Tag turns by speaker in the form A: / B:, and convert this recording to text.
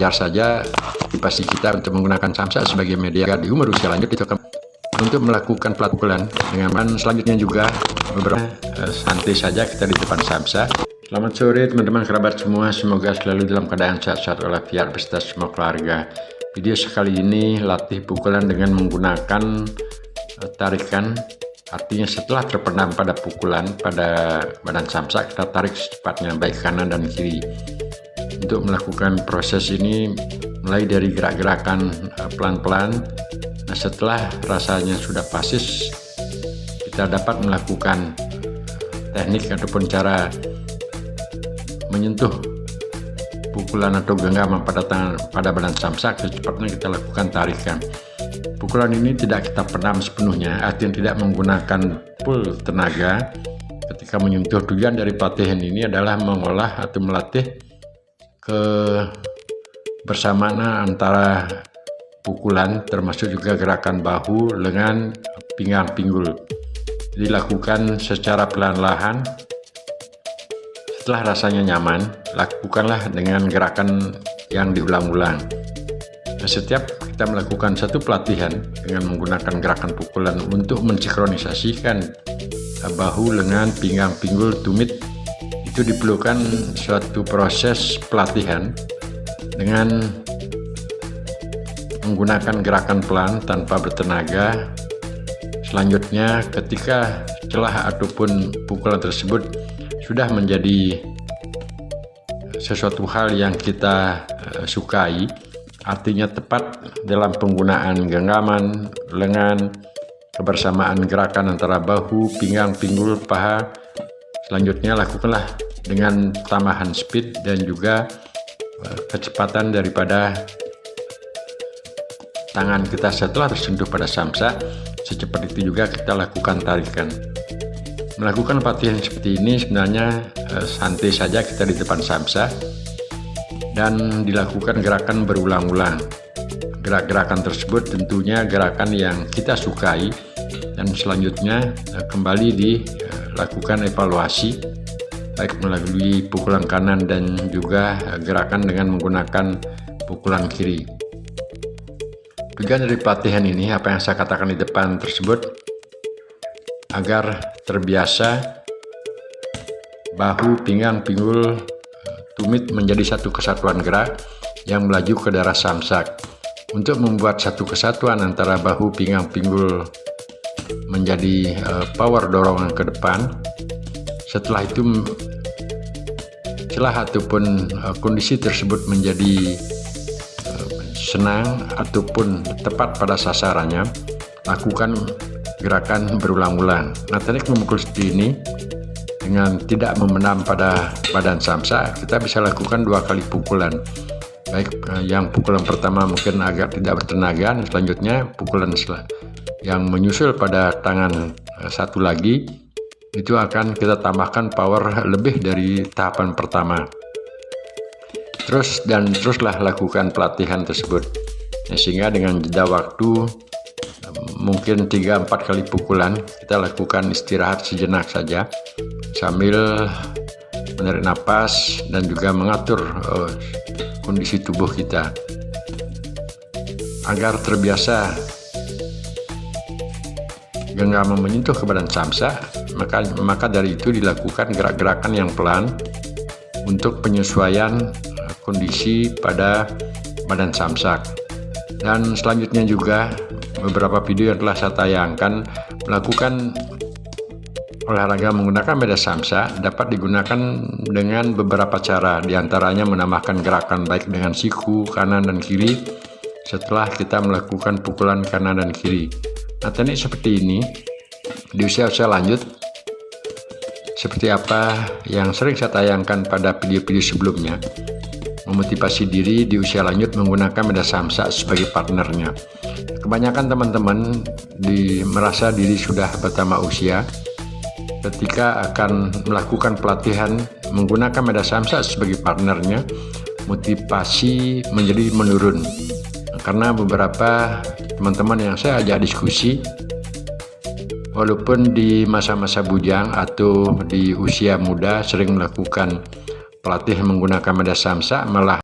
A: wajar saja motivasi kita untuk menggunakan samsa sebagai media di umur usia lanjut itu untuk melakukan pukulan dengan selanjutnya juga beberapa santai saja kita di depan samsa. Selamat sore teman-teman kerabat semua, semoga selalu dalam keadaan sehat-sehat walafiat beserta semua keluarga. Video sekali ini latih pukulan dengan menggunakan tarikan, artinya setelah terpendam pada pukulan pada badan samsa, kita tarik secepatnya baik kanan dan kiri. Untuk melakukan proses ini mulai dari gerak-gerakan pelan-pelan. Nah, setelah rasanya sudah pasis, kita dapat melakukan teknik ataupun cara menyentuh pukulan atau genggaman pada badan samsa. Secepatnya kita lakukan tarikan. Pukulan ini tidak kita pendam sepenuhnya, artinya tidak menggunakan full tenaga. Ketika menyentuh, tujuan dari pelatihan ini adalah mengolah atau melatih kebersamaan antara pukulan, termasuk juga gerakan bahu, lengan, pinggang, pinggul. Dilakukan secara pelan-lahan. Setelah rasanya nyaman, lakukanlah dengan gerakan yang diulang-ulang. Nah, setiap kita melakukan satu pelatihan dengan menggunakan gerakan pukulan untuk mensinkronisasikan bahu, lengan, pinggang, pinggul, tumit, itu diperlukan suatu proses pelatihan dengan menggunakan gerakan pelan tanpa bertenaga. Selanjutnya, ketika celah ataupun pukulan tersebut sudah menjadi sesuatu hal yang kita sukai, artinya tepat dalam penggunaan genggaman, lengan, kebersamaan gerakan antara bahu, pinggang, pinggul, paha. Selanjutnya lakukanlah dengan tambahan speed dan juga kecepatan daripada tangan kita setelah tersentuh pada samsa. Secepat itu juga kita lakukan tarikan. Melakukan pelatihan seperti ini sebenarnya santai saja kita di depan samsa dan dilakukan gerakan berulang-ulang. Gerak-gerakan tersebut tentunya gerakan yang kita sukai, dan selanjutnya kembali dilakukan evaluasi baik melalui pukulan kanan dan juga gerakan dengan menggunakan pukulan kiri. Tujuan dari pelatihan ini, apa yang saya katakan di depan tersebut, agar terbiasa bahu, pinggang, pinggul, tumit menjadi satu kesatuan gerak yang melaju ke daerah samsak. Untuk membuat satu kesatuan antara bahu, pinggang, pinggul menjadi power dorongan ke depan. Setelah itu celah ataupun kondisi tersebut menjadi senang ataupun tepat pada sasarannya, lakukan gerakan berulang-ulang. Nah, teknik memukul seperti ini dengan tidak memendam pada badan samsa, kita bisa lakukan 2 kali pukulan. Baik yang pukulan pertama mungkin agak tidak bertenaga, dan selanjutnya pukulan yang menyusul pada tangan satu lagi, itu akan kita tambahkan power lebih dari tahapan pertama. Teruslah lakukan pelatihan tersebut. Nah, sehingga dengan jeda waktu mungkin 3-4 kali pukulan, kita lakukan istirahat sejenak saja sambil menarik napas dan juga mengatur kondisi tubuh kita agar terbiasa genggaman menyentuh ke badan samsa. Maka dari itu dilakukan gerak-gerakan yang pelan untuk penyesuaian kondisi pada badan samsak. Dan selanjutnya juga beberapa video yang telah saya tayangkan melakukan olahraga menggunakan media samsa dapat digunakan dengan beberapa cara, diantaranya menambahkan gerakan baik dengan siku kanan dan kiri setelah kita melakukan pukulan kanan dan kiri. Nah, teknik seperti ini di usia-usia lanjut seperti apa yang sering saya tayangkan pada video-video sebelumnya, memotivasi diri di usia lanjut menggunakan media samsa sebagai partnernya. Kebanyakan teman-teman merasa diri sudah bertambah usia, ketika akan melakukan pelatihan menggunakan media samsa sebagai partnernya, motivasi menjadi menurun. Karena beberapa teman-teman yang saya ajak diskusi, walaupun di masa-masa bujang atau di usia muda sering melakukan pelatihan menggunakan media samsa, malah